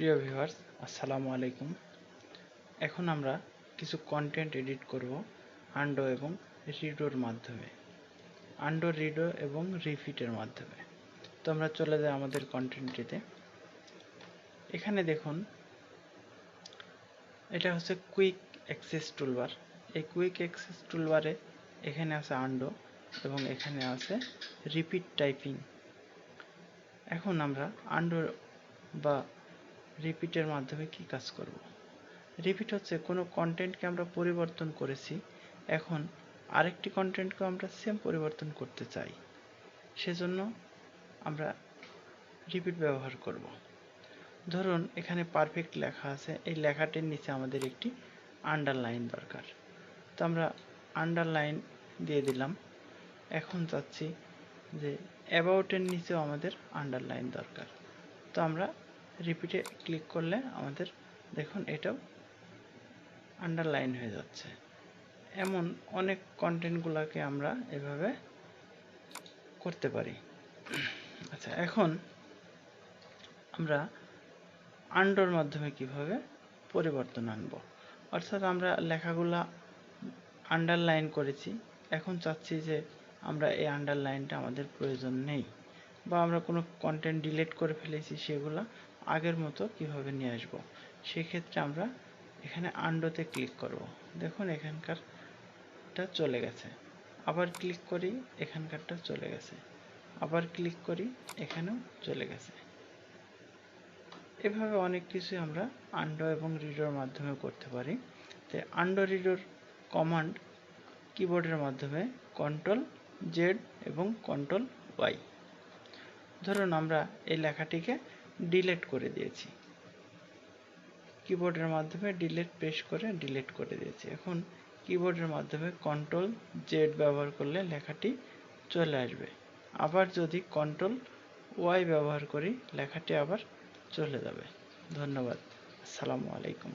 প্রিয় ভিউয়ার্স, আসসালামু আলাইকুম। এখন আমরা কিছু কন্টেন্ট এডিট করব আন্ডো এবং রিডোর মাধ্যমে, আন্ডো রিডো এবং রিপিটের মাধ্যমে। তো আমরা চলে যাই আমাদের কন্টেন্টটিতে। এখানে দেখুন, এটা হচ্ছে কুইক অ্যাক্সেস টুলবার। এই কুইক অ্যাক্সেস টুলবারে এখানে আছে আন্ডো এবং এখানে আছে রিপিট টাইপিং। এখন আমরা আন্ডো বা রিপিটের মাধ্যমে কি কাজ করব। রিপিট হচ্ছে কোনো কন্টেন্টকে আমরা পরিবর্তন করেছি, এখন আরেকটি কন্টেন্টকে আমরা সেম পরিবর্তন করতে চাই, সেজন্য আমরা রিপিট ব্যবহার করব। ধরুন এখানে পারফেক্ট লেখা আছে, এই লেখাটির নিচে আমাদের একটি আন্ডারলাইন দরকার। তো আমরা আন্ডারলাইন দিয়ে দিলাম। এখন চাচ্ছি যে অ্যাবাউটের নিচেও আমাদের আন্ডারলাইন দরকার। তো আমরা রিপিটে ক্লিক করলে আমাদের দেখুন এটাও আন্ডারলাইন হয়ে যাচ্ছে। এমন অনেক কন্টেন্টগুলোকে আমরা এভাবে করতে পারি। আচ্ছা, এখন আমরা আন্ডোর মাধ্যমে কিভাবে পরিবর্তন আনব। অর্থাৎ আমরা লেখাগুলা আন্ডারলাইন করেছি, এখন চাচ্ছি যে আমরা এই আন্ডারলাইনটা আমাদের প্রয়োজন নেই, বা আমরা কোনো কন্টেন্ট ডিলিট করে ফেলেছি, সেগুলো আগের মতো কিভাবে নিয়ে আসব। সেক্ষেত্রে আমরা এখানে আন্ডোতে ক্লিক করব। দেখুন এখানকারটা চলে গেছে। আবার ক্লিক করি, এখানকারটা চলে গেছে। আবার ক্লিক করি, এখানেও চলে গেছে। এভাবে অনেক কিছু আমরা আন্ডো এবং রিডোর মাধ্যমে করতে পারি। তো আন্ডো রিডোর কমান্ড কিবোর্ডের মাধ্যমে Ctrl+Z এবং Ctrl+Y। ধরুন আমরা এই লেখাটিকে ডিলিট করে দিয়েছি, কিবোর্ডের মাধ্যমে ডিলিট প্রেস করে ডিলিট করে দিয়েছি। এখন কিবোর্ডের মাধ্যমে Ctrl+Z ব্যবহার করলে লেখাটি চলে আসবে। আবার যদি Ctrl+Y ব্যবহার করি, লেখাটি আবার চলে যাবে। ধন্যবাদ। আসসালামু আলাইকুম।